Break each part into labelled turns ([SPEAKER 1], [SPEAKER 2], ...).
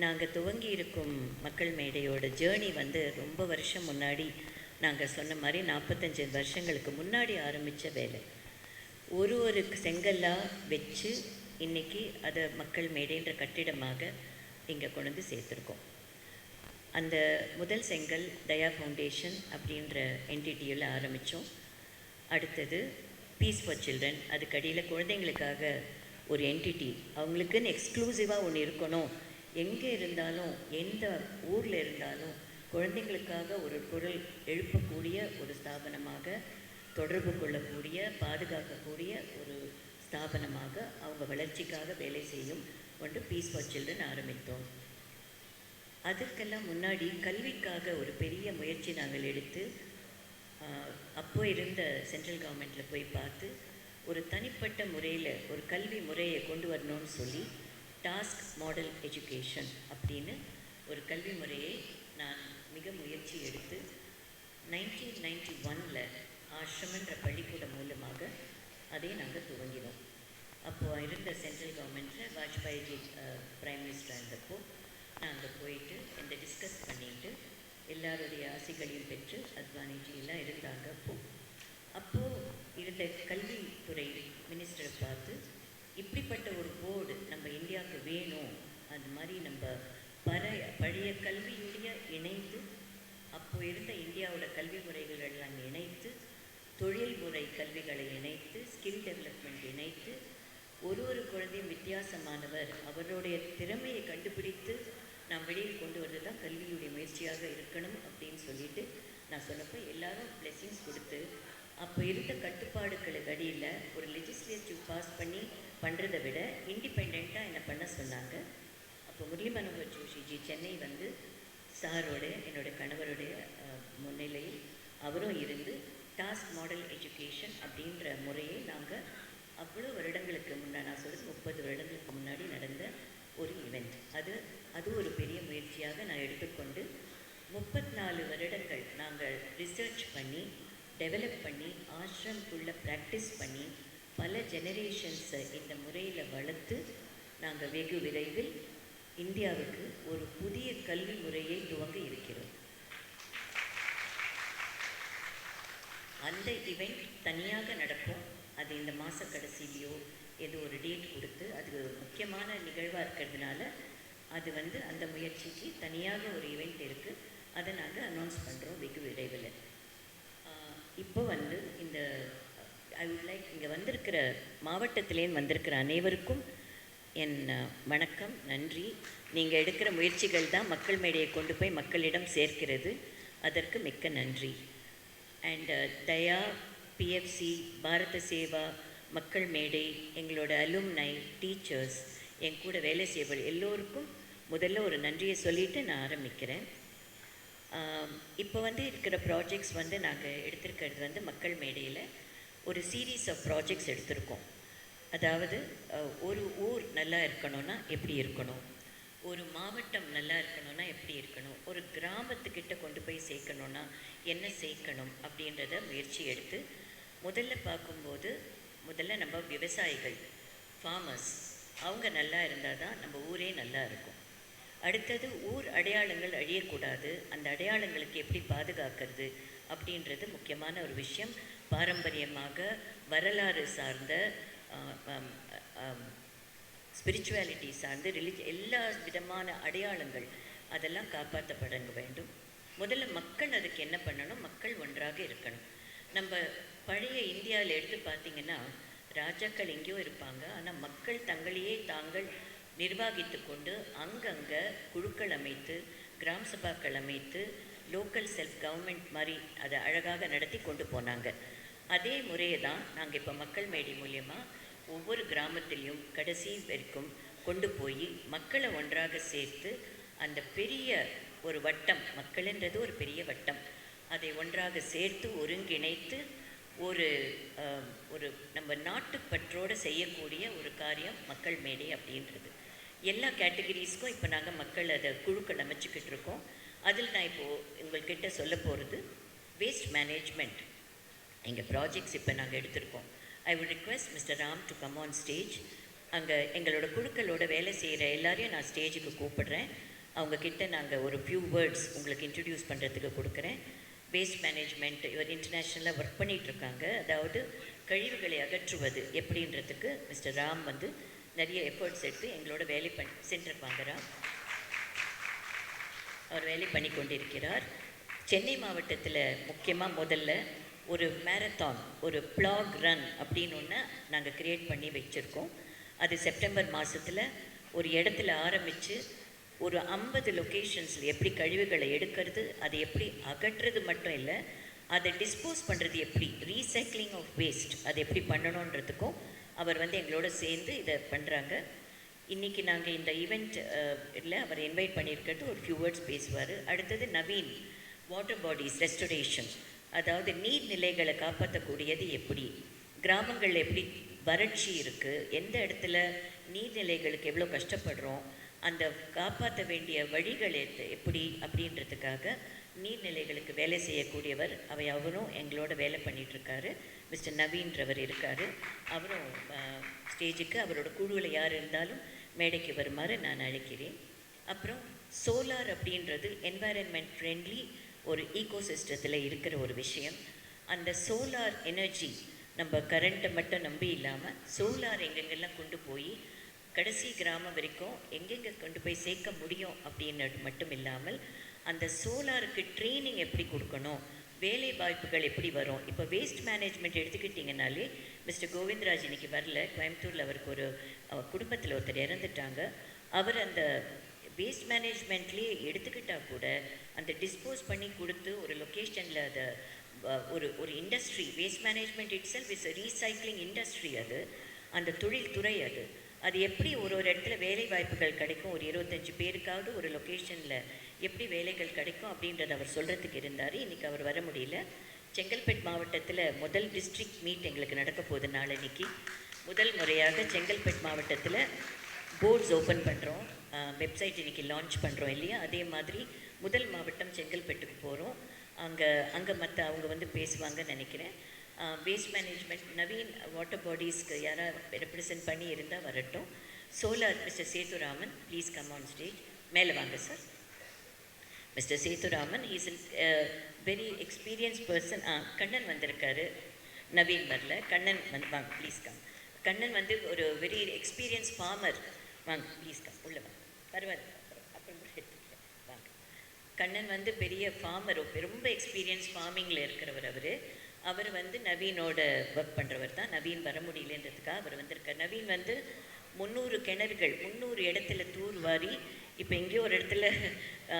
[SPEAKER 1] நாங்கள் துவங்கி இருக்கும் மக்கள் மேடையோட ஜேர்னி வந்து ரொம்ப வருஷம் முன்னாடி நாங்கள் சொன்ன மாதிரி 45 வருஷங்களுக்கு முன்னாடி ஆரம்பித்த வேலை. ஒரு செங்கல்லாக வச்சு இன்றைக்கி அதை மக்கள் மேடைன்ற கட்டிடமாக இங்கே கொண்டு வந்து சேர்த்துருக்கோம். அந்த முதல் செங்கல் தயா ஃபவுண்டேஷன் அப்படின்ற என்டிட்டியில் ஆரம்பித்தோம். அடுத்தது பீஸ் ஃபார் சில்ட்ரன், அதுக்கடியில் குழந்தைங்களுக்காக ஒரு என்டிட்டி, அவங்களுக்குன்னு எக்ஸ்க்ளூசிவாக ஒன்று இருக்கணும். எங்கே இருந்தாலும் எந்த ஊரில் இருந்தாலும் குழந்தைங்களுக்காக ஒரு குரல் எழுப்பக்கூடிய ஒரு ஸ்தாபனமாக, தொடர்பு கொள்ளக்கூடிய, பாதுகாக்கக்கூடிய ஒரு ஸ்தாபனமாக, அவங்க வளர்ச்சிக்காக வேலை செய்யும் ஒன்று பீஸ் ஃபார் சில்ட்ரன் ஆரம்பித்தோம். அதற்கெல்லாம் முன்னாடி கல்விக்காக ஒரு பெரிய முயற்சி நாங்கள் எடுத்து அப்போ இருந்த சென்ட்ரல் கவர்மெண்ட்டில் போய் பார்த்து ஒரு தனிப்பட்ட முறையில் ஒரு கல்வி முறையை கொண்டு வரணும்னு சொல்லி டாஸ்க் மாடல் எஜுகேஷன் அப்படின்னு ஒரு கல்வி முறையை நான் மிக முயற்சி எடுத்து 1991 ஆஷ்ரமன்ற பள்ளிக்கூடம் மூலமாக அதை நாங்கள் துவங்கினோம். அப்போது இருந்த சென்ட்ரல் கவர்மெண்ட்டில் வாஜ்பாய்ஜி பிரைம் மினிஸ்டராக இருந்தப்போ நாங்கள் போயிட்டு இந்த டிஸ்கஸ் பண்ணிவிட்டு எல்லாருடைய ஆசைகளையும் பெற்று அத்வானிஜி எல்லாம் இருந்தாங்க. அப்போது இருந்த கல்வித்துறை மினிஸ்டரை பார்த்து இப்படிப்பட்ட ஒரு போர்டு நம்ம இந்தியாவுக்கு வேணும், அது மாதிரி நம்ம பழைய கல்வியுடைய இணைத்து, அப்போது இருந்த இந்தியாவோட கல்வி முறைகள் எல்லாம் இணைத்து, தொழில்முறை கல்விகளை இணைத்து, ஸ்கில் டெவலப்மெண்ட் இணைத்து, ஒரு குழந்தையும் வித்தியாசமானவர், அவருடைய திறமையை கண்டுபிடித்து நாம் வெளியில் கொண்டு வந்து தான் கல்வியுடைய முயற்சியாக இருக்கணும் அப்படின்னு சொல்லிட்டு நான் சொன்னப்போ எல்லாரும் பிளெஸிங்ஸ் கொடுத்து, அப்போ இருந்த கட்டுப்பாடுகளுக்கு அடியில் ஒரு லெஜிஸ்லேட்டிவ் பாஸ் பண்ணி பண்ணுறதை விட இண்டிபெண்ட்டாக என்ன பண்ண சொன்னாங்க. அப்போ முரளி மனோகர் ஜோஷிஜி சென்னை வந்து சாரோட என்னோடய கணவருடைய முன்னிலையில் அவரும் இருந்து டாஸ்க் மாடல் எஜுகேஷன் அப்படின்ற முறையை நாங்கள் அவ்வளோ வருடங்களுக்கு முன்னாடி, நான் சொல்கிறது 30 வருடங்களுக்கு முன்னாடி நடந்த ஒரு ஈவெண்ட். அது ஒரு பெரிய முயற்சியாக நான் எடுத்துக்கொண்டு 34 வருடங்கள் நாங்கள் ரிசர்ச் பண்ணி டெவலப் பண்ணி ஆசிரம்குள்ளே ப்ராக்டிஸ் பண்ணி பல ஜெனரேஷன்ஸை இந்த முறையில் வளர்த்து நாங்கள் வெகு விரைவில் இந்தியாவுக்கு ஒரு புதிய கல்வி முறையை துவங்க இருக்கிறோம். அந்த ஈவெண்ட் தனியாக நடக்கும். அது இந்த மாத கடைசியிலையோ ஏதோ ஒரு டேட் கொடுத்து, அது முக்கியமான நிகழ்வாக இருக்கிறதுனால அது வந்து அந்த முயற்சிக்கு தனியாக ஒரு ஈவெண்ட் இருக்குது. அதை நாங்கள் அனௌன்ஸ் பண்ணுறோம் வெகு விரைவில். இப்போ வந்து இந்த ஐ வுட் லைக் இங்கே வந்திருக்கிற மாவட்டத்திலேருந்து வந்திருக்கிற அனைவருக்கும் என் வணக்கம், நன்றி. நீங்கள் எடுக்கிற முயற்சிகள் தான் மக்கள் மேடையை கொண்டு போய் மக்களிடம் சேர்க்கிறது. அதற்கு மிக்க நன்றி. அண்ட் தயா, பிஎஃப்சி, பாரத சேவா, மக்கள் மேடை, எங்களோட அலும்னை, டீச்சர்ஸ், என் கூட வேலை செய்வது எல்லோருக்கும் முதல்ல ஒரு நன்றியை சொல்லிவிட்டு நான் ஆரம்பிக்கிறேன். இப்போ வந்து இருக்கிற ப்ராஜெக்ட்ஸ் வந்து நாங்கள் எடுத்திருக்கிறது வந்து மக்கள் மேடையில் ஒரு சீரீஸ் ஆஃப் ப்ராஜெக்ட்ஸ் எடுத்திருக்கோம். அதாவது ஒரு ஊர் நல்லா இருக்கணும்னா எப்படி இருக்கணும், ஒரு மாவட்டம் நல்லா இருக்கணும்னா எப்படி இருக்கணும், ஒரு கிராமத்துக்கிட்ட கொண்டு போய் சேர்க்கணுன்னா என்ன சேர்க்கணும் அப்படின்றத முயற்சி எடுத்து முதல்ல பார்க்கும்போது நம்ம விவசாயிகள், ஃபார்மர்ஸ், அவங்க நல்லா இருந்தால் தான் நம்ம ஊரே நல்லா இருக்கும். அடுத்தது ஊர் அடையாளங்கள் அழியக்கூடாது, அந்த அடையாளங்களுக்கு எப்படி பாதுகாக்கிறது அப்படின்றது முக்கியமான ஒரு விஷயம். பாரம்பரியமாக வரலாறு சார்ந்த, ஸ்பிரிச்சுவாலிட்டி சார்ந்து, எல்லா விதமான அடையாளங்கள் அதெல்லாம் காப்பாற்றப்பட வேண்டும். முதல்ல மக்கள் அதுக்கு என்ன பண்ணணும், மக்கள் ஒன்றாக இருக்கணும். நம்ம பழைய இந்தியாவில் எடுத்து பார்த்திங்கன்னா ராஜாக்கள் எங்கேயோ இருப்பாங்க, ஆனால் மக்கள் தங்களையே தாங்கள் நிர்வாகித்து கொண்டு அங்கங்கே குழுக்கள் அமைத்து, கிராம சபாக்கள் அமைத்து, லோக்கல் செல்ஃப் கவர்மெண்ட் மாதிரி அதை அழகாக நடத்தி கொண்டு போனாங்க. அதே முறையை தான் நாங்கள் இப்போ மக்கள் மேடை மூலியமாக ஒவ்வொரு கிராமத்திலையும் கடைசி வரைக்கும் கொண்டு போய் மக்களை ஒன்றாக சேர்த்து, அந்த பெரிய ஒரு வட்டம், மக்கள்ன்றது ஒரு பெரிய வட்டம், அதை ஒன்றாக சேர்த்து ஒருங்கிணைத்து ஒரு நம்ம நாட்டுப்பற்றோடு செய்யக்கூடிய ஒரு காரியம் மக்கள் மேடை அப்படின்றது. எல்லா கேட்டகரிஸ்க்கும் இப்போ நாங்கள் மக்கள் அதை குழுக்கள் அமைச்சிக்கிட்டு இருக்கோம். அதில் நான் இப்போது உங்கள்கிட்ட சொல்ல போகிறது வேஸ்ட் மேனேஜ்மெண்ட். எங்கள் ப்ராஜெக்ட்ஸ் இப்போ நாங்கள் எடுத்திருக்கோம். I would request Mr. Ram to come on stage அங்கே எங்களோட குழுக்களோட வேலை செய்கிற எல்லாரையும் நான் ஸ்டேஜுக்கு கூப்பிடுறேன். அவங்கக்கிட்ட நாங்கள் ஒரு ஃபியூ வேர்ட்ஸ் உங்களுக்கு இன்ட்ரடியூஸ் பண்ணுறதுக்கு கொடுக்குறேன். வேஸ்ட் மேனேஜ்மெண்ட் இவர் இன்டர்நேஷ்னலாக ஒர்க் பண்ணிகிட்ருக்காங்க. அதாவது கழிவுகளை அகற்றுவது எப்படின்றதுக்கு மிஸ்டர் ராம் வந்து நிறைய எஃபர்ட்ஸ் எடுத்து எங்களோட வேலை சென்டர் வாங்குறார். அவர் வேலை பண்ணி கொண்டிருக்கிறார். சென்னை மாவட்டத்தில் முக்கியமாக முதல்ல ஒரு மேரத்தான், ஒரு பிளாக் ரன் அப்படின்னு ஒன்று நாங்கள் க்ரியேட் பண்ணி வச்சுருக்கோம். அது செப்டம்பர் மாதத்தில் ஒரு இடத்துல ஆரம்பித்து ஒரு 50 லொக்கேஷன்ஸில் எப்படி கழிவுகளை எடுக்கிறது, அதை எப்படி அகற்றுறது மட்டும் இல்லை, அதை டிஸ்போஸ் பண்ணுறது எப்படி, ரீசைக்ளிங் ஆஃப் வேஸ்ட் அதை எப்படி பண்ணணுன்றதுக்கும் அவர் வந்து எங்களோட சேர்ந்து இதை பண்ணுறாங்க. இன்றைக்கி நாங்கள் இந்த ஈவெண்ட் இல்லை அவர் இன்வைட் பண்ணியிருக்கிறது ஒரு ஃபியூ வேர்ட்ஸ் பேசுவார். அடுத்தது நவீன், வாட்டர் பாடிஸ் ரெஸ்டோரேஷன், அதாவது நீர்நிலைகளை காப்பாற்றக்கூடியது எப்படி, கிராமங்களில் எப்படி வறட்சி இருக்குது, எந்த இடத்துல நீர்நிலைகளுக்கு எவ்வளோ கஷ்டப்படுறோம், அந்த காப்பாற்ற வேண்டிய வழிகள் எப்படி அப்படின்றதுக்காக நீர்நிலைகளுக்கு வேலை செய்யக்கூடியவர் அவரும் எங்களோட வேலை பண்ணிகிட்ருக்காரு. மிஸ்டர் நவீன்றவர் இருக்கார். அவரும் ஸ்டேஜுக்கு அவரோட குழுவில் யார் இருந்தாலும் மேடைக்கு வருமாறு நான் அழைக்கிறேன். அப்புறம் சோலார் அப்படின்றது என்வாயன்மெண்ட் ஃப்ரெண்ட்லி ஒரு ஈகோசிஸ்டத்தில் இருக்கிற ஒரு விஷயம். அந்த சோலார் எனர்ஜி நம்ம கரண்ட்டை மட்டும் நம்பி இல்லாமல் சோலார் எங்கெங்கெல்லாம் கொண்டு போய் கடைசி கிராமம் வரைக்கும் எங்கெங்கே கொண்டு போய் சேர்க்க முடியும் அப்படின்றது மட்டும் இல்லாமல் அந்த சோலாருக்கு ட்ரைனிங் எப்படி கொடுக்கணும், வேலை வாய்ப்புகள் எப்படி வரும். இப்போ வேஸ்ட் மேனேஜ்மெண்ட் எடுத்துக்கிட்டிங்கனாலே மிஸ்டர் கோவிந்தராஜ் இன்றைக்கி வரல, கோயம்புத்தூரில் அவருக்கு ஒரு குடும்பத்தில் ஒருத்தர் இறந்துட்டாங்க. அவர் அந்த வேஸ்ட் மேனேஜ்மெண்ட்லேயே எடுத்துக்கிட்டால் கூட அந்த டிஸ்போஸ் பண்ணி கொடுத்து ஒரு லொக்கேஷனில் அதை ஒரு industry, waste management it self is recycling industry, அது அந்த தொழில்துறை அது எப்படி ஒரு இடத்துல வேலை வாய்ப்புகள் கிடைக்கும், ஒரு 25 பேருக்காவது ஒரு லொக்கேஷனில் எப்படி வேலைகள் கிடைக்கும் அப்படின்றத அவர் சொல்கிறதுக்கு இருந்தார். இன்றைக்கி அவர் வர முடியல. செங்கல்பட்டு மாவட்டத்தில் முதல் டிஸ்ட்ரிக்ட் மீட் எங்களுக்கு நடக்க போகுது நாளன்னைக்கு. முதல் முறையாக செங்கல்பட்டு மாவட்டத்தில் போர்ட்ஸ் ஓப்பன் பண்ணுறோம், வெப்சைட் இன்றைக்கி லான்ச் பண்ணுறோம் இல்லையா. அதே மாதிரி முதல் மாவட்டம் செங்கல்பட்டுக்கு போகிறோம். அங்கே மற்ற அவங்க வந்து பேசுவாங்கன்னு நினைக்கிறேன். வேஸ்ட் மேனேஜ்மெண்ட் நவீன் வாட்டர் பாடிஸ்க்கு யாராவது ரெப்ரசன்ட் பண்ணி இருந்தால் வரட்டும். Solar mister Sethuraman, please come on stage. மேலே வாங்க sir. Mister Sethuraman is very experience person. Kannan வந்திருக்காரு, நவீன் வரல. கண்ணன் வந்து வாங்க, ப்ளீஸ் கம். கண்ணன் வந்து ஒரு வெரி எக்ஸ்பீரியன்ஸ் ஃபார்மர். வாங்க ப்ளீஸ் கம், உள்ளே வாங்க. பரவாயில்ல, அப்புறம் எடுத்துக்கிறேன், வாங்க. கண்ணன் வந்து பெரிய ஃபார்மர், ரொம்ப எக்ஸ்பீரியன்ஸ் ஃபார்மிங்கில் இருக்கிறவர். அவர் வந்து நவீனோட ஒர்க் பண்ணுறவர் தான். நவீன் வர முடியலன்றதுக்காக அவர் வந்திருக்கார். நவீன் வந்து 300 கிணறுகள் 300 இடத்துல தூர்வாரி இப்போ எங்கேயோ ஒரு இடத்துல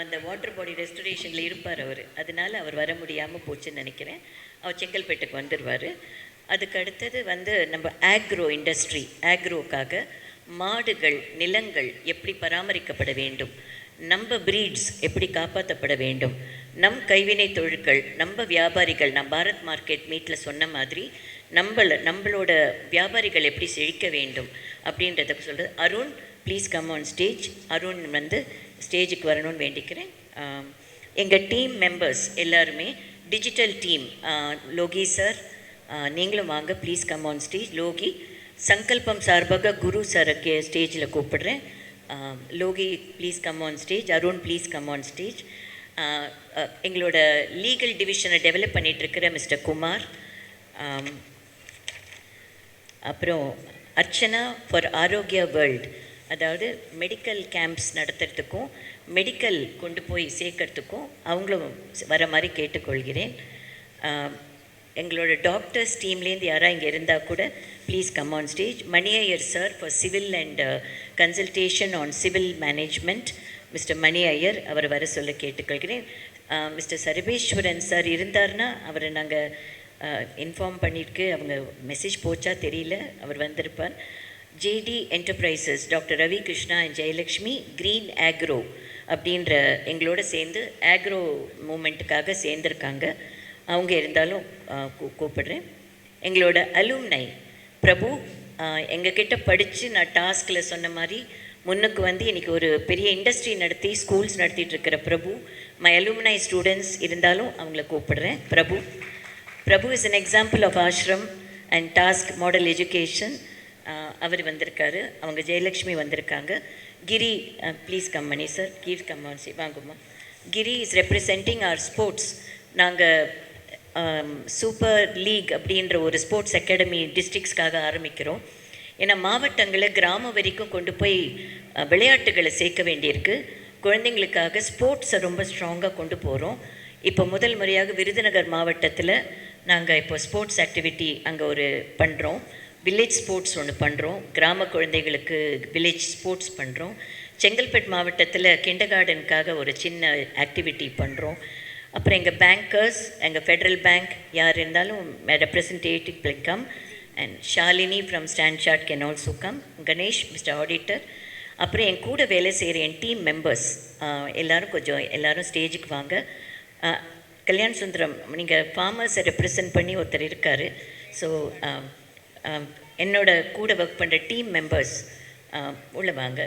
[SPEAKER 1] அந்த வாட்டர் பாடி ரெஸ்டரேஷனில் இருப்பார் அவர். அதனால அவர் வர முடியாமல் போச்சுன்னு நினைக்கிறேன். அவர் செங்கல்பேட்டுக்கு வந்துடுவார். அதுக்கு அடுத்தது வந்து நம்ம ஆக்ரோ இண்டஸ்ட்ரி, ஆக்ரோக்காக மாடுகள், நிலங்கள் எப்படி பராமரிக்கப்பட வேண்டும், நம்ம பிரீட்ஸ் எப்படி காப்பாற்றப்பட வேண்டும், நம் கைவினை தொழில்கள், நம்ம வியாபாரிகள், நான் பாரத் மார்க்கெட் மீட்டில் சொன்ன மாதிரி நம்மளோட வியாபாரிகள் எப்படி செழிக்க வேண்டும் அப்படின்றத சொல்கிறது. Arun please come on stage. Arun வந்து ஸ்டேஜுக்கு வரணும்னு வேண்டிக்கிறேன். எங்கள் டீம் மெம்பர்ஸ் எல்லாருமே டிஜிட்டல் டீம், லோகி சார் நீங்களும் வாங்க, please come on stage. Loki Sankalpam சார்பாக குரு சாருக்கு ஸ்டேஜில் கூப்பிடுறேன். Loki please come on stage. Arun please come on stage. எங்களோட லீகல் டிவிஷனை டெவலப் பண்ணிகிட்ருக்கிற மிஸ்டர் குமார், அப்புறம் அர்ச்சனா ஃபார் ஆரோக்கியா வேர்ல்ட், அதாவது மெடிக்கல் கேம்ப்ஸ் நடத்துறதுக்கும் மெடிக்கல் கொண்டு போய் சேர்க்கறதுக்கும் அவங்களும் வர மாதிரி கேட்டுக்கொள்கிறேன். எங்களோட டாக்டர்ஸ் டீம்லேருந்து யாராக இங்கே இருந்தால் கூட please come on stage. Mani Iyer sir for civil and consultation on civil management, Mister Mani Iyer அவர் வர சொல்ல கேட்டுக்கொள்கிறேன். மிஸ்டர் சர்வேஸ்வரன் சார் இருந்தார்னா அவரை நாங்கள் இன்ஃபார்ம் பண்ணியிருக்கு, அவங்க மெசேஜ் போச்சா தெரியல, அவர் வந்திருப்பார். JD enterprises doctor Ravi Krishna and Jayalakshmi green agro அப்படின்ற எங்களோட சேர்ந்து ஆக்ரோ மூமெண்ட்டுக்காக சேர்ந்துருக்காங்க, அவங்க இருந்தாலும் கூப்பிடுறேன். எங்களோட அலும்னை பிரபு எங்ககிட்ட படித்து நான் டாஸ்கில் சொன்ன மாதிரி முன்னுக்கு வந்து இன்றைக்கி ஒரு பெரிய இண்டஸ்ட்ரி நடத்தி ஸ்கூல்ஸ் நடத்திட்டுருக்கிற பிரபு, மை அலுமினை ஸ்டூடெண்ட்ஸ் இருந்தாலும் அவங்கள கூப்பிடுறேன். Prabhu is an example of ashram and task model education. அவர் வந்திருக்காரு, அவங்க ஜெயலக்ஷ்மி வந்திருக்காங்க. Giri, please come Mani sir, கீவ் கம் ஆன் சி, வாங்குமா. Giri is representing our sports. நாங்கள் சூப்பர் லீக் அப்படின்ற ஒரு ஸ்போர்ட்ஸ் அகாடமி டிஸ்ட்ரிக்ஸ்க்காக ஆரம்பிக்கிறோம். ஏன்னா மாவட்டங்களை கிராமம் வரைக்கும் கொண்டு போய் விளையாட்டுகளை சேர்க்க வேண்டியிருக்கு. குழந்தைங்களுக்காக ஸ்போர்ட்ஸை ரொம்ப ஸ்ட்ராங்காக கொண்டு போகிறோம். இப்போ முதல் முறையாக விருதுநகர் மாவட்டத்தில் நாங்கள் இப்போ ஸ்போர்ட்ஸ் ஆக்டிவிட்டி அங்கே ஒரு பண்ணுறோம். வில்லேஜ் ஸ்போர்ட்ஸ் ஒன்று பண்ணுறோம். கிராம குழந்தைகளுக்கு வில்லேஜ் ஸ்போர்ட்ஸ் பண்ணுறோம். செங்கல்பட்டு மாவட்டத்தில் கிண்டர் கார்டனுக்காக ஒரு சின்ன ஆக்டிவிட்டி பண்ணுறோம். அப்புறம் எங்கள் பேங்கர்ஸ், எங்கள் ஃபெட்ரல் பேங்க் யார் இருந்தாலும் representative will come, and Shalini from Stanchart can also come, Ganesh, Mr. Auditor. அப்புறம் என் கூட வேலை செய்கிற என் டீம் மெம்பர்ஸ் எல்லோரும் ஸ்டேஜுக்கு வாங்க. கல்யாண் சுந்தரம், நீங்கள் ஃபார்மர்ஸை ரெப்ரசன்ட் பண்ணி ஒருத்தர் இருக்கார். ஸோ என்னோட கூட ஒர்க் பண்ணுற டீம் மெம்பர்ஸ் உள்ள வாங்க.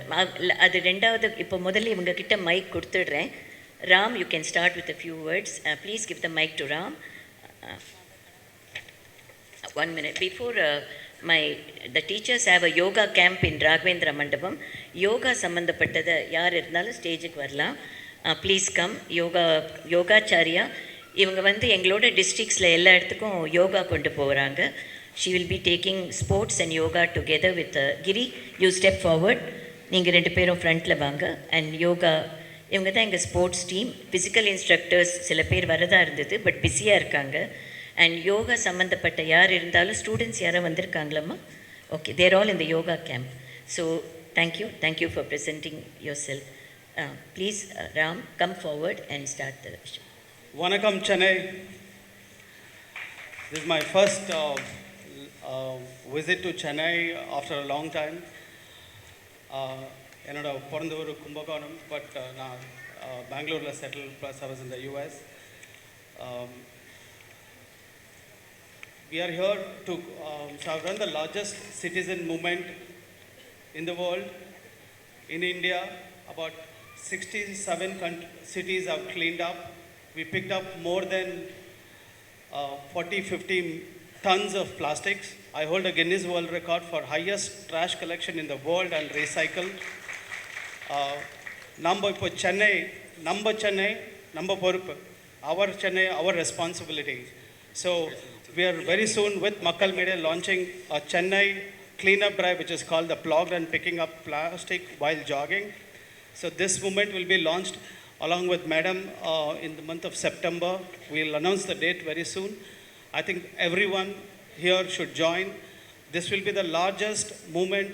[SPEAKER 1] அது ரெண்டாவது. இப்போ முதல்ல இவங்கக்கிட்ட mic கொடுத்துடுறேன். Ram, you can start with a few words. Please give the mic to Ram. 1 minute. Before the teachers have a yoga camp in Raghavendra Mandapam. Yoga சம்பந்தப்பட்டதை யார் இருந்தாலும் ஸ்டேஜுக்கு வரலாம். Please come. யோகாச்சாரியா இவங்க எங்களோட டிஸ்ட்ரிக்ஸில் எல்லா இடத்துக்கும் யோகா கொண்டு போகிறாங்க. She will be taking sports and yoga together with Giri. You step forward. நீங்கள் 2 பேரும் ஃப்ரண்ட்டில் வாங்க. அண்ட் யோகா இவங்க தான் எங்கள் ஸ்போர்ட்ஸ் டீம். ஃபிசிக்கல் இன்ஸ்ட்ரக்டர்ஸ் சில பேர் வரதா இருந்தது, பட் பிஸியாக இருக்காங்க. அண்ட் யோகா சம்மந்தப்பட்ட யார் இருந்தாலும் ஸ்டூடெண்ட்ஸ் யாரும் வந்திருக்காங்களம்மா? Okay, they're all in the yoga camp. So thank you for presenting yourself. Please Ram, come forward and start the விஷயம்.
[SPEAKER 2] வணக்கம் Chennai. This is my first visit to Chennai after a long time. என்னோட பிறந்த ஊர் Kumbakonam, but நான் பெங்களூரில் settle, plus I was in the US. We are here to run the largest citizen movement in the world. In India, about 67 cities have cleaned up. We picked up more than 40-50 tons of plastics. I hold a Guinness World Record for highest trash collection in the world and recycled. நம்ம இப்போ சென்னை, நம்ம பொறுப்பு, our Chennai, our responsibility. So we are very soon with Makkal Mede launching a Chennai cleanup drive, which is called the Plogged and Picking Up Plastic While Jogging. So this movement will be launched along with Madam in the month of September. We'll announce the date very soon. I think everyone here should join. This will be the largest movement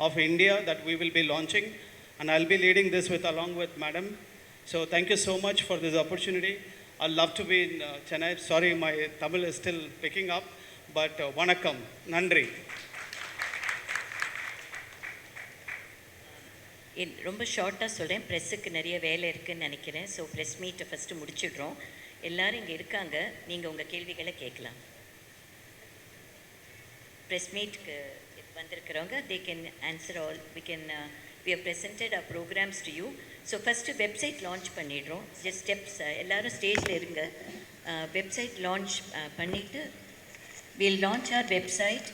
[SPEAKER 2] of India that we will be launching, and I'll be leading this along with Madam. So thank you so much for this opportunity. I'd love to be in Chennai. Sorry, my Tamil is still picking up, but vanakkam, nandri.
[SPEAKER 1] ரொம்ப ஷார்ட்டாக சொல்கிறேன், ப்ரெஸ்ஸுக்கு நிறைய வேலை இருக்குதுன்னு நினைக்கிறேன். So press மீட்டை first முடிச்சிடுறோம். எல்லோரும் இங்கே இருக்காங்க, நீங்கள் உங்கள் கேள்விகளை கேட்கலாம். ப்ரெஸ் மீட்டுக்கு வந்திருக்கிறவங்க they can answer all. We have presented our programs to you. So first website launch பண்ணிடுறோம். ஜஸ்ட் ஸ்டெப்ஸ் எல்லோரும் ஸ்டேஜில் இருங்க. வெப்சைட் லான்ச் பண்ணிவிட்டு we'll launch our website,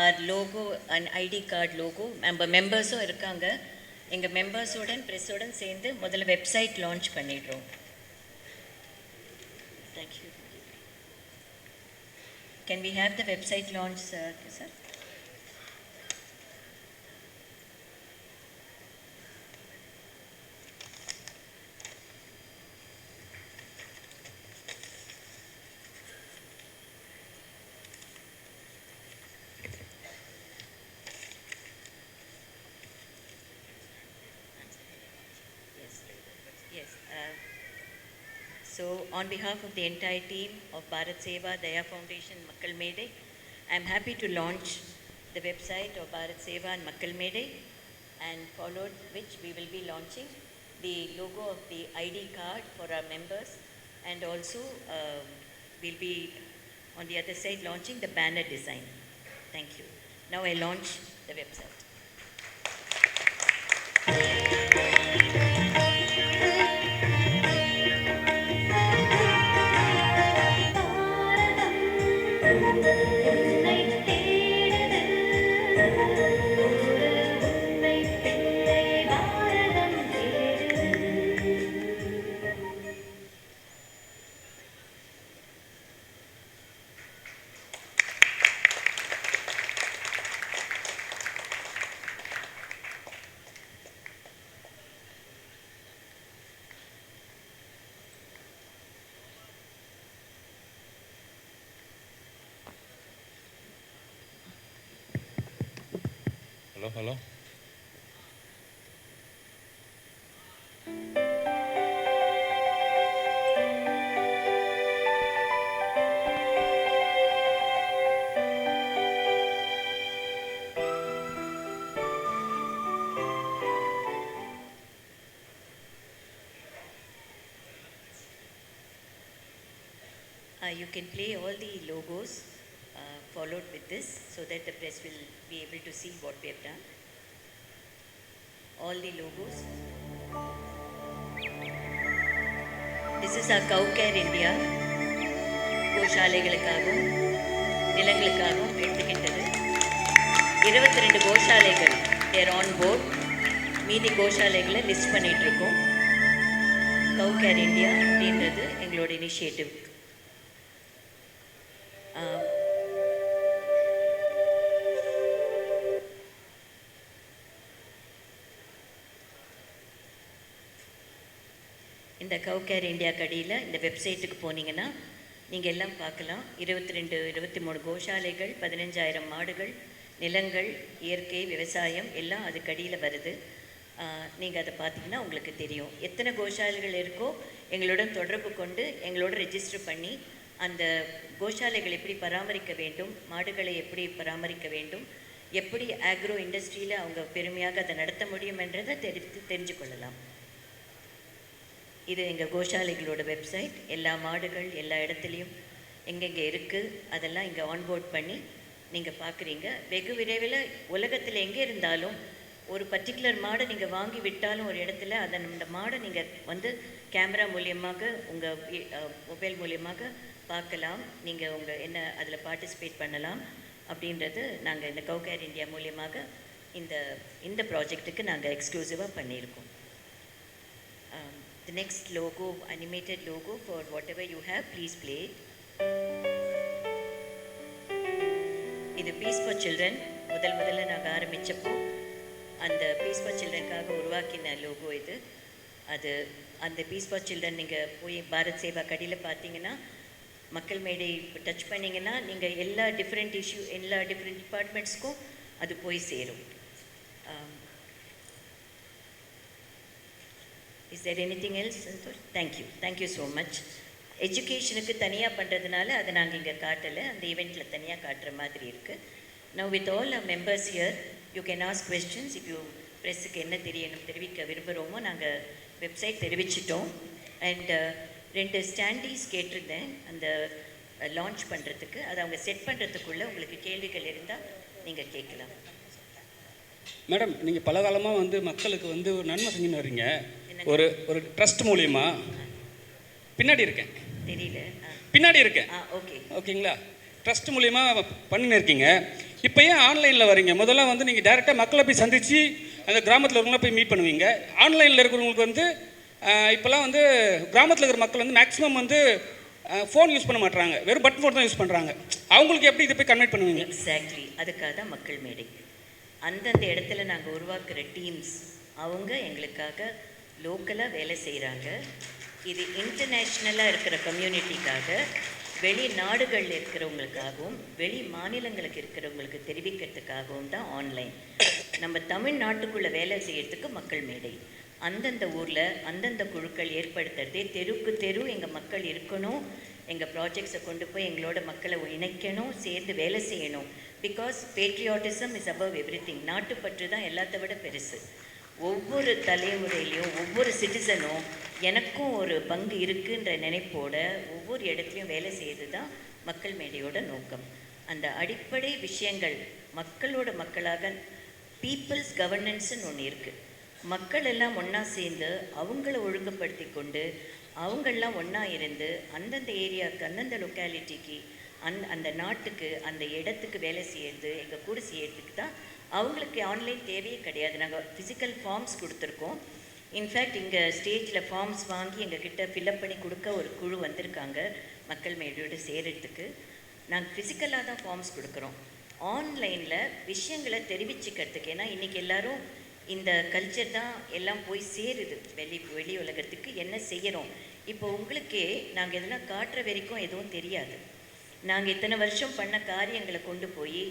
[SPEAKER 1] our logo and ID card logo. நம்ம மெம்பர்ஸும் இருக்காங்க. எங்கள் மெம்பர்ஸுடன் ப்ரெஸ்ஸுடன் சேர்ந்து முதல்ல வெப்சைட் லான்ச் பண்ணிடுறோம். Thank you. Can we have the website launch, sir? So on behalf of the entire team of Bharat Seva Daya Foundation Makkal Mede, I am happy to launch the website of Bharat Seva and Makkal Mede, and followed which we will be launching the logo of the ID card for our members, and also we'll be on the other side launching the banner design. Thank you. Now I launch the website.
[SPEAKER 3] Hello.
[SPEAKER 1] You can play all the logos followed with this so that the press will be able to see what we have done. All the logos. This is our Cow Care India. கோஷாலைகளுக்காகவும் நிலங்களுக்காகவும் எடுத்துக்கிட்டது 22 கோஷாலைகள் there on board. மீதி கோஷாலைகளை list பண்ணிகிட்ருக்கோம். கவ் care India அப்படின்றது எங்களோட initiative. இந்த கவ் கேர் இந்தியா கடியில் இந்த வெப்சைட்டுக்கு போனீங்கன்னா நீங்கள் எல்லாம் பார்க்கலாம். 23 கோஷாலைகள், 15,000 மாடுகள், நிலங்கள், இயற்கை விவசாயம் எல்லாம் அது கடியில் வருது. நீங்கள் அதை பார்த்தீங்கன்னா உங்களுக்கு தெரியும். எத்தனை கோஷாலைகள் இருக்கோ எங்களுடன் தொடர்பு கொண்டு எங்களோட ரெஜிஸ்டர் பண்ணி அந்த கோஷாலைகள் எப்படி பராமரிக்க வேண்டும், மாடுகளை எப்படி பராமரிக்க வேண்டும், எப்படி ஆக்ரோ இண்டஸ்ட்ரியில் அவங்க பெருமையாக அதை நடத்த முடியும் என்றதை தெரிஞ்சு கொள்ளலாம். இது எங்கள் கோஷாலைகளோட வெப்சைட். எல்லா மாடுகள் எல்லா இடத்துலையும் எங்கெங்கே இருக்குது அதெல்லாம் இங்கே ஆன்போர்ட் பண்ணி நீங்கள் பார்க்குறீங்க. வெகு விரைவில் உலகத்தில் எங்கே இருந்தாலும் ஒரு பர்டிகுலர் மாடை நீங்கள் வாங்கி விட்டாலும் ஒரு இடத்துல அதை அந்த மாடை நீங்கள் வந்து கேமரா மூலியமாக உங்கள் மொபைல் மூலியமாக பார்க்கலாம். நீங்கள் உங்கள் என்ன அதில் பார்ட்டிசிபேட் பண்ணலாம் அப்படின்றது நாங்கள் இந்த கவ் கேர் இந்தியா மூலியமாக இந்த ப்ராஜெக்ட்டுக்கு நாங்கள் எக்ஸ்க்ளூசிவாக பண்ணியிருக்கோம். The next logo, animated logo for whatever you have, please play it. இது பீஸ் ஃபார் சில்ட்ரன். முதல்ல நாங்கள் ஆரம்பித்தப்போ அந்த பீஸ் ஃபார் சில்ட்ரனுக்காக உருவாக்கின லோகோ இது. அந்த பீஸ் ஃபார் சில்ட்ரன் நீங்கள் போய் பாரத் சேவா கடியில் பார்த்தீங்கன்னா, மக்கள் மேடை டச் பண்ணிங்கன்னா நீங்கள் எல்லா டிஃப்ரெண்ட் டிபார்ட்மெண்ட்ஸ்க்கும் அது போய் சேரும். Is there anything else, Santosh? Thank you so much. எஜுகேஷனுக்கு தனியாக பண்ணுறதுனால அதை நாங்கள் இங்கே காட்டலை, அந்த ஈவெண்ட்டில் தனியாக காட்டுற மாதிரி இருக்குது. Now with all our members here, you can ask questions. if you ப்ரெஸ்ஸுக்கு என்ன தெரிவிக்க விரும்புகிறோமோ நாங்கள் வெப்சைட் தெரிவிச்சிட்டோம். அண்ட் 2 ஸ்டாண்டீஸ் கேட்டிருந்தேன் அந்த லான்ச் பண்ணுறதுக்கு. அதை அவங்க செட் பண்ணுறதுக்குள்ளே உங்களுக்கு கேள்விகள் இருந்தால் நீங்கள் கேட்கலாம்.
[SPEAKER 4] மேடம், நீங்கள் பல காலமாக வந்து மக்களுக்கு வந்து ஒரு நன்மை செஞ்சுன்னு வர்றீங்க. ஒரு ட்ரஸ்ட் மூலியமா பின்னாடி இருக்கேன்,
[SPEAKER 1] தெரியல,
[SPEAKER 4] பின்னாடி இருக்கேன். ஓகேங்களா? ட்ரஸ்ட் மூலியமா பண்ணின்னு இருக்கீங்க. இப்போ ஏன் ஆன்லைனில் வரீங்க? முதல்ல வந்து நீங்கள் டைரெக்டாக மக்களை போய் சந்தித்து அந்த கிராமத்தில் இருக்கிறவங்கள போய் மீட் பண்ணுவீங்க. ஆன்லைனில் இருக்கிறவங்களுக்கு வந்து இப்போல்லாம் வந்து கிராமத்தில் இருக்கிற மக்கள் வந்து மேக்ஸிமம் வந்து ஃபோன் யூஸ் பண்ண மாட்டாங்க, வெறும் பட்டன் ஃபோன் தான் யூஸ் பண்ணுறாங்க. அவங்களுக்கு எப்படி இதை போய் கன்வெர்ட் பண்ணுவீங்க?
[SPEAKER 1] எக்ஸாக்ட்லி, அதுக்காக தான் மக்கள் மேடை. அந்தந்த இடத்துல நாங்கள் உருவாக்குற டீம்ஸ் அவங்க எங்களுக்காக லோக்கலாக வேலை செய்கிறாங்க. இது இன்டர்நேஷ்னலாக இருக்கிற கம்யூனிட்டிக்காக, வெளிநாடுகளில் இருக்கிறவங்களுக்காகவும் வெளி மாநிலங்களுக்கு இருக்கிறவங்களுக்கு தெரிவிக்கிறதுக்காகவும் தான் ஆன்லைன். நம்ம தமிழ்நாட்டுக்குள்ளே வேலை செய்கிறதுக்கு மக்கள் மேடை. அந்தந்த ஊரில் அந்தந்த குழுக்கள் ஏற்படுத்துறதே, தெருக்கு தெரு எங்கள் மக்கள் இருக்கணும், எங்கள் ப்ராஜெக்ட்ஸை கொண்டு போய் எங்களோட மக்களை இணைக்கணும், சேர்ந்து வேலை செய்யணும். Because patriotism is above everything. நாட்டுப்பற்று தான் எல்லாத்த விட பெருசு. ஒவ்வொரு தலைமுறையிலையும் ஒவ்வொரு சிட்டிசனும் எனக்கும் ஒரு பங்கு இருக்குன்ற நினைப்போட ஒவ்வொரு இடத்துலையும் வேலை செய்வது தான் மக்கள் மேடையோட நோக்கம். அந்த அடிப்படை விஷயங்கள் மக்களோட மக்களாக பீப்புள்ஸ் கவர்னன்ஸ்ன்னு ஒன்று இருக்குது. மக்கள் எல்லாம் ஒன்றா சேர்ந்து அவங்கள ஒழுங்குபடுத்தி கொண்டு அவங்களெலாம் ஒன்றா இருந்து அந்தந்த ஏரியாவுக்கு அந்தந்த லொக்காலிட்டிக்கு அந்த நாட்டுக்கு அந்த இடத்துக்கு வேலை செய்கிறது எங்கள் கூட செய்கிறதுக்கு தான். அவங்களுக்கு ஆன்லைன் தேவையே கிடையாது. நாங்கள் ஃபிசிக்கல் ஃபார்ம்ஸ் கொடுத்துருக்கோம். இன்ஃபேக்ட் இங்கே ஸ்டேஜில் ஃபார்ம்ஸ் வாங்கி எங்ககிட்ட ஃபில்அப் பண்ணி கொடுக்க ஒரு குழு வந்திருக்காங்க மக்கள் மேடையோடு சேர்கிறதுக்கு. நாங்கள் ஃபிசிக்கலாக தான் ஃபார்ம்ஸ் கொடுக்குறோம். ஆன்லைனில் விஷயங்களை தெரிவிச்சுக்கிறதுக்கு, ஏன்னா இன்றைக்கி எல்லோரும் இந்த கல்ச்சர் தான் எல்லாம் போய் சேருது வெளி உலகத்துக்கு என்ன செய்கிறோம். இப்போ உங்களுக்கே நாங்கள் இதெல்லாம் காட்டுற வரைக்கும் எதுவும் தெரியாது. நாங்கள் இத்தனை வருஷம் பண்ண காரியங்களை கொண்டு போய்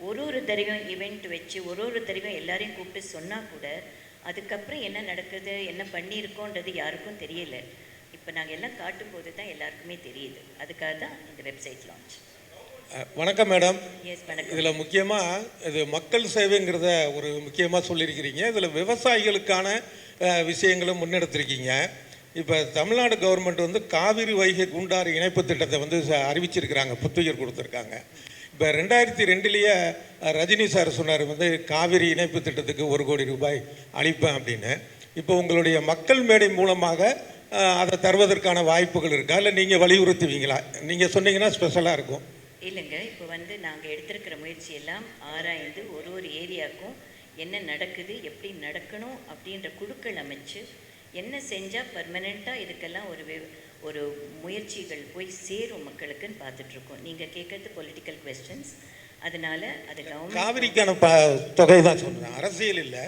[SPEAKER 1] ஒரு தடவையும் ஈவெண்ட் வச்சு ஒரு தடவையும் எல்லாரையும் கூப்பிட்டு சொன்னால் கூட அதுக்கப்புறம் என்ன நடக்குது, என்ன பண்ணியிருக்கோன்றது யாருக்கும் தெரியல. இப்போ நாங்கள் எல்லாம் காட்டும்போது தான் எல்லாருக்குமே தெரியுது. அதுக்காக தான் இந்த வெப்சைட் லான்ச்.
[SPEAKER 3] வணக்கம் மேடம்.
[SPEAKER 1] எஸ் வணக்கம்.
[SPEAKER 3] இதில் முக்கியமாக இது மக்கள் சேவைங்கிறத ஒரு முக்கியமாக சொல்லியிருக்கிறீங்க. இதில் விவசாயிகளுக்கான விஷயங்களும் முன்னெடுத்திருக்கீங்க. இப்போ தமிழ்நாடு கவர்மெண்ட் வந்து காவிரி வைகை குண்டாறு இணைப்பு திட்டத்தை வந்து அறிவிச்சிருக்கிறாங்க, புத்துயிர் கொடுத்துருக்காங்க. இப்போ 2002 ரஜினி சார் சொன்னார் வந்து காவிரி இணைப்பு திட்டத்துக்கு 1 கோடி ரூபாய் அளிப்பேன் அப்படின்னு. இப்போ உங்களுடைய மக்கள் மேடை மூலமாக அதை தருவதற்கான வாய்ப்புகள் இருக்கா, இல்லை நீங்கள் வலியுறுத்துவீங்களா? நீங்கள் சொன்னீங்கன்னா ஸ்பெஷலாக இருக்கும்.
[SPEAKER 1] இல்லைங்க, இப்போ வந்து நாங்கள் எடுத்திருக்கிற முயற்சி எல்லாம் ஆராய்ந்து ஒரு ஏரியாவுக்கும் என்ன நடக்குது, எப்படி நடக்கணும் அப்படின்ற குழுக்கள் அமைச்சு என்ன செஞ்சால் பர்மனெண்ட்டாக இதுக்கெல்லாம் ஒரு முயற்சிகள் போய் சேரும் மக்களுக்குன்னு பார்த்துட்ருக்கோம். நீங்கள் கேட்குறது பொலிட்டிக்கல் கொஸ்டின்ஸ், அதனால அது
[SPEAKER 3] காவிரிக்கான தொகை தான் சொல்கிறேன், அரசியல் இல்லை.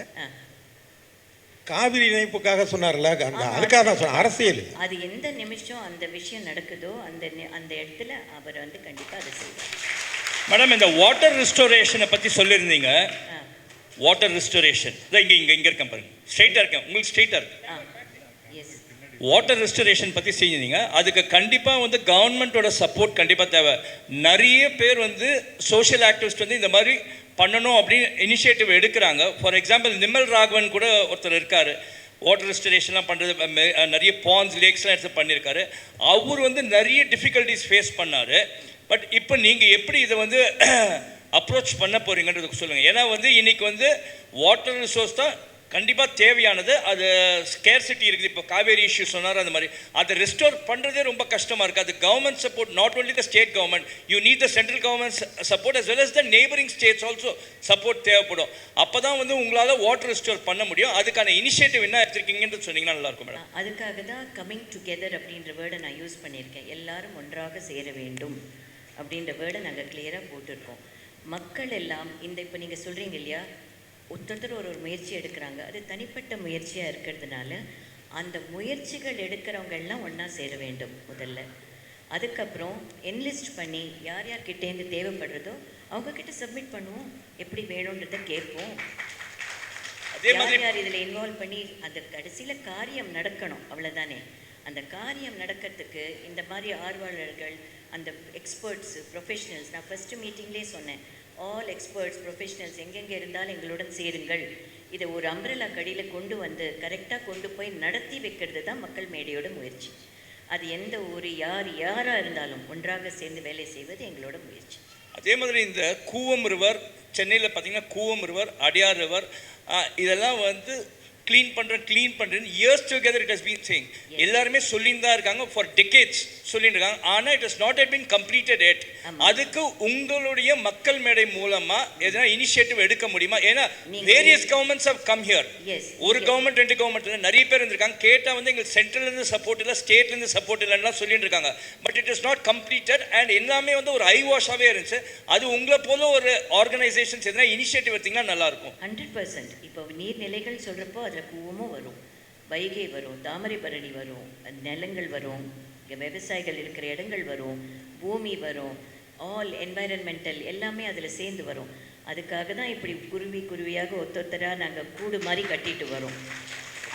[SPEAKER 3] காவிரி இணைப்புக்காக சொன்னார்ல, அதுக்காக தான் சொன்னேன், அரசியல்.
[SPEAKER 1] அது எந்த நிமிஷம் அந்த விஷயம் நடக்குதோ அந்த இடத்துல அவர் வந்து கண்டிப்பாக அதை செய்வார்.
[SPEAKER 5] மேடம், இந்த வாட்டர் ரெஸ்டோரேஷனை பற்றி சொல்லியிருந்தீங்க. வாட்டர் ரெஸ்டோரேஷன் இங்கே இருக்கேன் பாருங்க, ஸ்ட்ரெயிட்டாக இருக்கேன், உங்களுக்கு ஸ்ட்ரெயிட்டாக இருக்கு.
[SPEAKER 1] எஸ்,
[SPEAKER 5] வாட்டர் ரெஸ்டோரேஷன் பற்றி செஞ்சிருந்தீங்க. அதுக்கு கண்டிப்பாக வந்து கவர்மெண்ட்டோட சப்போர்ட் கண்டிப்பாக தேவை. நிறைய பேர் வந்து சோஷியல் ஆக்டிவிஸ்ட் வந்து இந்த மாதிரி பண்ணணும் அப்படின்னு இனிஷியேட்டிவ் எடுக்கிறாங்க. ஃபார் எக்ஸாம்பிள் நிமல் ராகவன் கூட ஒருத்தர் இருக்கார், வாட்டர் ரெஸ்டரேஷன்லாம் பண்ணுறது, நிறைய பாண்ட்ஸ் லேக்ஸ்லாம் எடுத்து பண்ணியிருக்காரு. அவர் வந்து நிறைய டிஃபிகல்ட்டிஸ் ஃபேஸ் பண்ணார். பட் இப்போ நீங்கள் எப்படி இதை வந்து அப்ரோச் பண்ண போகிறீங்கன்றதுக்கு சொல்லுங்கள். ஏன்னா வந்து இன்றைக்கி வந்து வாட்டர் ரிசோர்ஸ் தான் கண்டிப்பாக தேவையானது. அது ஸ்கேர்சிட்டி இருக்குது. இப்போ காவேரி இஷ்யூ சொன்னார், அந்த மாதிரி அதை ரெஸ்டோர் பண்ணுறதே ரொம்ப கஷ்டமாக இருக்குது. அது government support, not only the state government, you need the central government support as well as the neighbouring states also support தேவைப்படும். அப்போ தான் வந்து உங்களால் வாட்டர் ரெஸ்டோர் பண்ண முடியும். அதுக்கான இனிஷியேட்டிவ் என்ன எடுத்திருக்கீங்கன்னு சொன்னீங்கன்னா நல்லாயிருக்கும் மேடம்.
[SPEAKER 1] அதுக்காக தான் கம்மிங் டுகெதர் அப்படின்ற வேர்டை நான் யூஸ் பண்ணியிருக்கேன். எல்லாரும் ஒன்றாக சேர வேண்டும் அப்படின்ற வேர்டை நாங்கள் கிளியராக போட்டிருக்கோம். மக்கள் எல்லாம் இப்போ நீங்கள் சொல்கிறீங்க இல்லையா, ஒருத்தர் ஒரு முயற்சி எடுக்கிறாங்க, அது தனிப்பட்ட முயற்சியாக இருக்கிறதுனால அந்த முயற்சிகள் எடுக்கிறவங்க எல்லாம் ஒன்றா சேர வேண்டும் முதல்ல. அதுக்கப்புறம் என்லிஸ்ட் பண்ணி யார் யார்கிட்டேருந்து தேவைப்படுறதோ அவங்கக்கிட்ட சப்மிட் பண்ணுவோம், எப்படி வேணுன்றதை கேட்போம். யார் இதில் இன்வால்வ் பண்ணி அந்த கடைசியில் காரியம் நடக்கணும், அவ்வளோதானே. அந்த காரியம் நடக்கிறதுக்கு இந்த மாதிரி ஆர்வலர்கள், அந்த எக்ஸ்பர்ட்ஸு, ப்ரொஃபஷனல்ஸ், நான் ஃபஸ்ட்டு மீட்டிங்லேயே சொன்னேன், ஆல் எக்ஸ்பர்ட்ஸ் ப்ரொஃபஷனல்ஸ் எங்கெங்கே இருந்தாலும் எங்களுடன் சேருங்கள். இதை ஒரு அம்ப்ரெல்லா கடியில் கொண்டு வந்து கரெக்டாக கொண்டு போய் நடத்தி வைக்கிறது தான் மக்கள் மேடையோட முயற்சி. அது எந்த ஒரு யாராக இருந்தாலும் ஒன்றாக சேர்ந்து வேலை செய்வது எங்களோட முயற்சி.
[SPEAKER 5] அதே மாதிரி இந்த கூவம் ரிவர், சென்னையில் பார்த்தீங்கன்னா கூவம் ரிவர், அடையார் ரிவர், இதெல்லாம் வந்து க்ளீன் பண்ணுறேன்னு years together it has been saying. எல்லாருமே சொல்லிட்டு தான் இருக்காங்க, ஃபார் டெக்கேட்ஸ் சொல்லிட்டு இருக்காங்க. ஆனால் it has not yet been completed yet. அதுக்கு உங்களுடைய மக்கள் மேடை மூலமாக எதனா இனிஷியேட்டிவ் எடுக்க முடியுமா? ஏன்னா various governments have come here. ஒரு கவர்மெண்ட் 2 கவர்மெண்ட் நிறைய பேர் இருந்திருக்காங்க. கேட்டால் வந்து எங்களுக்கு சென்ட்ரல்லேருந்து சப்போர்ட் இல்லை, ஸ்டேட்லேருந்து சப்போர்ட் இல்லைன்னா சொல்லிட்டு இருக்காங்க. But it is not completed and எல்லாமே வந்து ஒரு ஐ வாஷாகவே இருந்துச்சு. அது உங்களை போல ஒரு ஆர்கனைசேஷன்ஸ் எதனா இனிஷியேட்டிவ் எடுத்திங்கன்னா நல்லாயிருக்கும்.
[SPEAKER 1] 100%. இப்போ நீர்நிலைகள் சொல்கிறப்போ அதில் கூவமும் வரும், வைகை வரும், தாமிரபரணி வரும், நிலங்கள் வரும், விவசாயிகள் இருக்கிற இடங்கள் வரும், பூமி வரும், ஆல் என்வைரன்மெண்டல் எல்லாமே அதில் சேர்ந்து வரும். அதுக்காக தான் இப்படி குருவியாக ஒத்தொத்தராக நாங்கள் கூடு மாதிரி கட்டிட்டு வரோம்.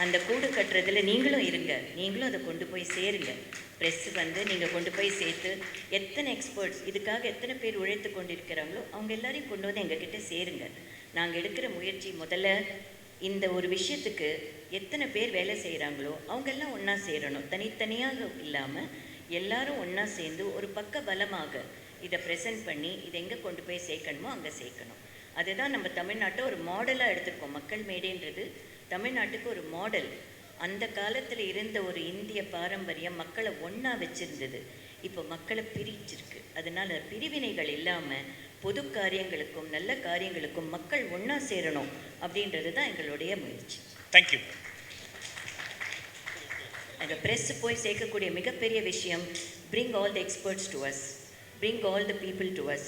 [SPEAKER 1] அந்த கூடு கட்டுறதுல நீங்களும் இருங்க, நீங்களும் அதை கொண்டு போய் சேருங்க. ப்ரெஸ் வந்து நீங்கள் கொண்டு போய் சேர்த்து எத்தனை எக்ஸ்பர்ட்ஸ் இதுக்காக எத்தனை பேர் உழைத்து கொண்டு இருக்கிறாங்களோ அவங்க எல்லாரையும் கொண்டு வந்து எங்ககிட்ட சேருங்க. நாங்கள் எடுக்கிற முயற்சி முதல்ல இந்த ஒரு விஷயத்துக்கு எத்தனை பேர் வேலை செய்கிறாங்களோ அவங்கெல்லாம் ஒன்றா சேரணும். தனித்தனியாக இல்லாமல் எல்லாரும் ஒன்றா சேர்ந்து ஒரு பக்க பலமாக இதை ப்ரெசென்ட் பண்ணி இதை எங்கே கொண்டு போய் சேர்க்கணுமோ அங்கே சேர்க்கணும். அதுதான் நம்ம தமிழ்நாட்டை ஒரு மாடலாக எடுத்துருக்கோம். மக்கள் மேடைன்றது தமிழ்நாட்டுக்கு ஒரு மாடல். அந்த காலத்தில் இருந்த ஒரு இந்திய பாரம்பரியம் மக்களை ஒன்றா வச்சுருந்தது. இப்போ மக்களை பிரிச்சிருக்கு. அதனால் பிரிவினைகள் இல்லாமல் பொது காரியங்களுக்கும் நல்ல காரியங்களுக்கும் மக்கள் ஒன்றா சேரணும் அப்படின்றது தான் எங்களுடைய முயற்சி.
[SPEAKER 5] தேங்க்யூ.
[SPEAKER 1] அந்த ப்ரெஸ் போய் சேர்க்கக்கூடிய மிகப்பெரிய விஷயம், bring all the experts to us, bring all the people to us.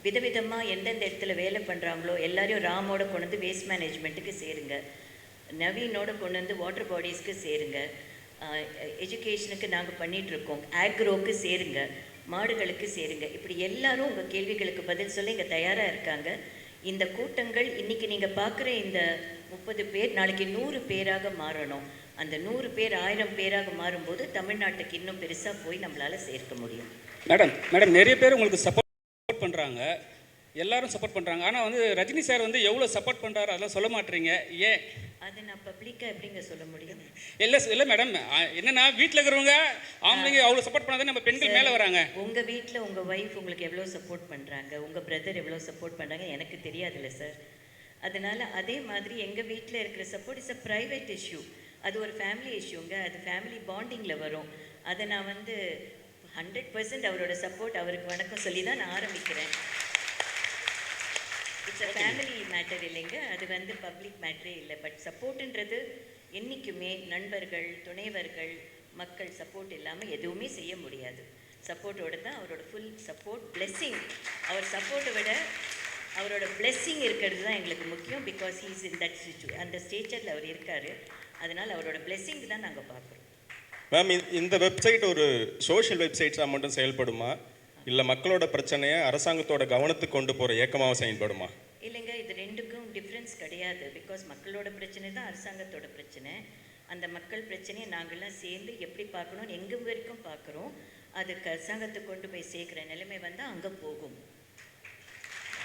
[SPEAKER 1] விதவிதமாக எந்தெந்த இடத்துல வேலை பண்ணுறாங்களோ எல்லாரையும் ராமோட கொண்டு வந்து வேஸ்ட் மேனேஜ்மெண்ட்டுக்கு சேருங்க, நவீனோட கொண்டு வந்து வாட்டர் பாடிஸ்க்கு சேருங்க, எஜுகேஷனுக்கு நாங்கள் பண்ணிகிட்ருக்கோம், ஆக்ரோக்கு சேருங்க. மாடுகளுக்கு சேருங்க. இப்படி எல்லாரும் உங்கள் கேள்விகளுக்கு பதில் சொல்ல இங்கே தயாராக இருக்காங்க. இந்த கூட்டங்கள் இன்றைக்கி நீங்கள் பார்க்குற இந்த 30 பேர் நாளைக்கு 100 பேராக மாறணும். அந்த 100 பேர் 1000 பேராக மாறும்போது தமிழ்நாட்டுக்கு இன்னும் பெருசாக போய் நம்மளால் சேர்க்க முடியும்.
[SPEAKER 4] மேடம் நிறைய பேர் உங்களுக்கு சப்போர்ட் பண்ணுறாங்க, எல்லாரும் சப்போர்ட் பண்ணுறாங்க. ஆனால் வந்து ரஜினி சார் வந்து எவ்வளோ சப்போர்ட் பண்ணுறாரு அதெல்லாம் சொல்ல மாட்டீங்க, ஏன்?
[SPEAKER 1] அது நான் பப்ளிக்காக எப்படிங்க சொல்ல முடியும்?
[SPEAKER 4] இல்லை மேடம், என்னன்னா வீட்டில் இருக்கிறவங்க ஆம்பளைங்க அவ்வளோ சப்போர்ட் பண்ணாதான் நம்ம பெண்கள் மேலே வராங்க.
[SPEAKER 1] உங்கள் வீட்டில் உங்கள் ஒய்ஃப் உங்களுக்கு எவ்வளோ சப்போர்ட் பண்ணுறாங்க, உங்கள் பிரதர் எவ்வளோ சப்போர்ட் பண்ணுறாங்க எனக்கு தெரியாதுல்ல சார். அதனால் அதே மாதிரி எங்கள் வீட்டில் இருக்கிற support is a private issue. அது ஒரு ஃபேமிலி இஷ்யூங்க, அது ஃபேமிலி பாண்டிங்கில் வரும். அதை நான் வந்து 100% அவரோட சப்போர்ட், அவருக்கு வணக்கம் சொல்லி தான் நான் ஆரம்பிக்கிறேன். இட்ஸ் அ ஃபேமிலி மேட்டர் இல்லைங்க, அது வந்து பப்ளிக் மேட்டரே இல்லை. பட் சப்போர்ட்டுன்றது என்றைக்குமே நண்பர்கள், துணைவர்கள், மக்கள் சப்போர்ட் இல்லாமல் எதுவுமே செய்ய முடியாது. சப்போர்ட்டோடு தான் அவரோட ஃபுல் சப்போர்ட், பிளெஸ்ஸிங். அவர் சப்போர்ட்டை விட அவரோட பிளெஸ்ஸிங் இருக்கிறது தான் எங்களுக்கு முக்கியம். பிகாஸ் ஹீஸ் இன் தட் அந்த ஸ்டேச்சரில் அவர் இருக்கார். அதனால் அவரோட பிளெஸ்ஸிங் தான் நாங்கள் பார்க்குறோம்.
[SPEAKER 6] மேம், இந்த வெப்சைட் ஒரு சோஷியல் வெப்சைட்ஸாக மட்டும் செயல்படுமா, இல்லை மக்களோட பிரச்சனையை அரசாங்கத்தோட கவனத்துக்கு கொண்டு போகிற இயக்கமாக செயல்படுமா?
[SPEAKER 1] இல்லைங்க, இது ரெண்டுக்கும் டிஃப்ரென்ஸ் கிடையாது. பிகாஸ் மக்களோட பிரச்சனை தான் அரசாங்கத்தோட பிரச்சனை. அந்த மக்கள் பிரச்சனையை நாங்கள்லாம் சேர்ந்து எப்படி பார்க்கணும்னு எங்கே வரைக்கும் பார்க்குறோம். அதுக்கு அரசாங்கத்துக்கு கொண்டு போய் சேர்க்குற நிலைமை வந்தால் அங்கே போகும்.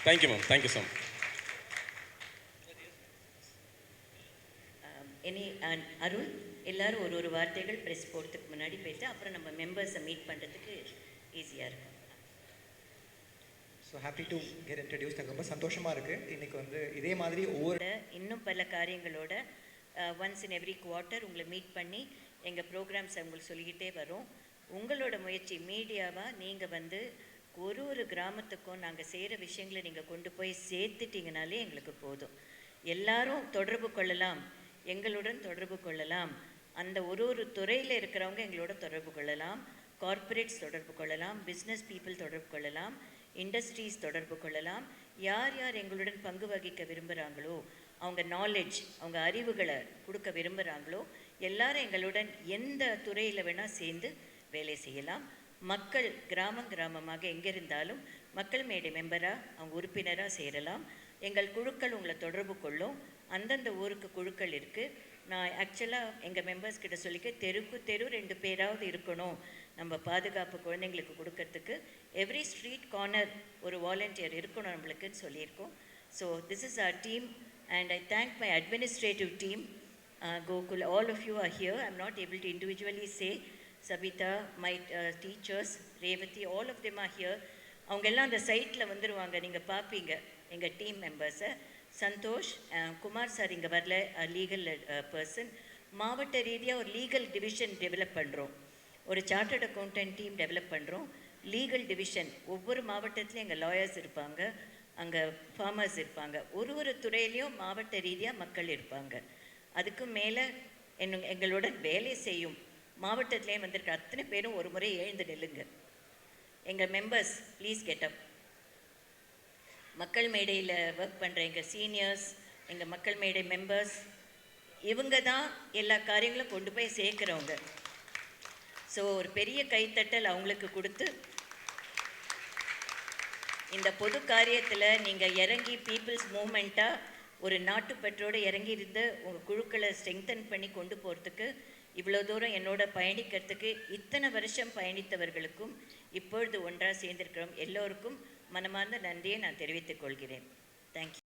[SPEAKER 6] Thank you ma'am, thank you so much.
[SPEAKER 1] Arun, எல்லாரும் ஒரு வார்த்தைகள் ப்ரெஸ் போகிறதுக்கு முன்னாடி போயிட்டு அப்புறம் நம்ம மெம்பர்ஸை மீட் பண்ணுறதுக்கு ஈஸியாக இருக்கும்.
[SPEAKER 7] So happy to get introduce. எனக்கு ரொம்ப சந்தோஷமாக இருக்குது. இன்றைக்கி வந்து இதே மாதிரி ஒவ்வொரு
[SPEAKER 1] இன்னும் பல காரியங்களோட ஒன்ஸ் இன் எவ்ரி குவார்ட்டர் உங்களை மீட் பண்ணி எங்கள் ப்ரோக்ராம்ஸை உங்களுக்கு சொல்லிக்கிட்டே வரோம். உங்களோட முயற்சி மீடியாவாக நீங்கள் வந்து ஒரு கிராமத்துக்கும் நாங்கள் செய்கிற விஷயங்களை நீங்கள் கொண்டு போய் சேர்த்துட்டிங்கனாலே எங்களுக்கு போதும். எல்லாரும் தொடர்பு கொள்ளலாம், எங்களுடன் தொடர்பு கொள்ளலாம். அந்த ஒரு துறையில் இருக்கிறவங்க எங்களோட தொடர்பு கொள்ளலாம், கார்ப்பரேட்ஸ் தொடர்பு கொள்ளலாம், பிஸ்னஸ் பீப்புள் தொடர்பு கொள்ளலாம், இண்டஸ்ட்ரீஸ் தொடர்பு கொள்ளலாம். யார் யார் எங்களுடன் பங்கு வகிக்க விரும்புகிறாங்களோ, அவங்க நாலேஜ், அவங்க அறிவுகளை கொடுக்க விரும்புகிறாங்களோ எல்லாரும் எங்களுடன் எந்த துறையில் வேணால் சேர்ந்து வேலை செய்யலாம். மக்கள் கிராமமாக எங்கே இருந்தாலும் மக்கள் மேடை மெம்பராக அவங்க உறுப்பினராக சேரலாம். எங்கள் குழுக்கள் உங்களை தொடர்பு கொள்ளும். அந்தந்த ஊருக்கு குழுக்கள் இருக்குது. நான் ஆக்சுவலாக எங்கள் மெம்பர்ஸ் கிட்ட சொல்லிக்க தெருக்கு 2 பேராவது இருக்கணும் நம்ம பாதுகாப்பு குழந்தைங்களுக்கு கொடுக்கறதுக்கு. எவ்ரி ஸ்ட்ரீட் கார்னர் ஒரு வாலண்டியர் இருக்கணும் நம்மளுக்குன்னு சொல்லியிருக்கோம். So this is our team and I thank my administrative team. Gokul, all of you are here. I'm not able to individually say. Sabita, my teachers, Revati, all of them are here. அவங்க எல்லாம் அந்த சைட்டில் வந்துடுவாங்க, நீங்கள் பார்ப்பீங்க எங்கள் team மெம்பர்ஸை. Santhosh, Kumar sir இங்கே வரல, லீகல் பர்சன். மாவட்ட ரீதியாக ஒரு லீகல் டிவிஷன் டெவலப் பண்ணுறோம், ஒரு சார்ட்டர்ட் அக்கௌண்டன்ட் டீம் டெவலப் பண்ணுறோம். லீகல் டிவிஷன் ஒவ்வொரு மாவட்டத்துலேயும் எங்கள் லாயர்ஸ் இருப்பாங்க, அங்கே ஃபார்மர்ஸ் இருப்பாங்க. ஒரு துறையிலையும் மாவட்ட ரீதியாக மக்கள் இருப்பாங்க. அதுக்கு மேலே எங்களோட வேலை செய்யும் மாவட்டத்திலே வந்திருக்க அத்தனை பேரும் ஒரு முறை எழுந்து நில்லுங்க. எங்கள் மெம்பர்ஸ் ப்ளீஸ் கெட் அப். மக்கள் மேடையில் ஒர்க் பண்ணுற எங்கள் சீனியர்ஸ், எங்கள் மக்கள் மேடை மெம்பர்ஸ், இவங்க தான் எல்லா காரியங்களும் கொண்டு போய் சேர்க்குறவங்க. ஸோ ஒரு பெரிய கைத்தட்டல் அவங்களுக்கு கொடுத்து இந்த பொது காரியத்தில் நீங்கள் இறங்கி பீப்புள்ஸ் மூமெண்ட்டாக ஒரு நாட்டுப்பற்றோடு இறங்கி இருந்து உங்கள் குழுக்களை ஸ்ட்ரெங்தன் பண்ணி கொண்டு போகிறதுக்கு, இவ்வளோ தூரம் என்னோட பயணிக்கிறதுக்கு, இத்தனை வருஷம் பயணித்தவர்களுக்கும் இப்பொழுது ஒன்றாக சேர்ந்திருக்கிறோம் எல்லோருக்கும் மனமார்ந்த நன்றியை நான் தெரிவித்துக் கொள்கிறேன். தேங்க்யூ.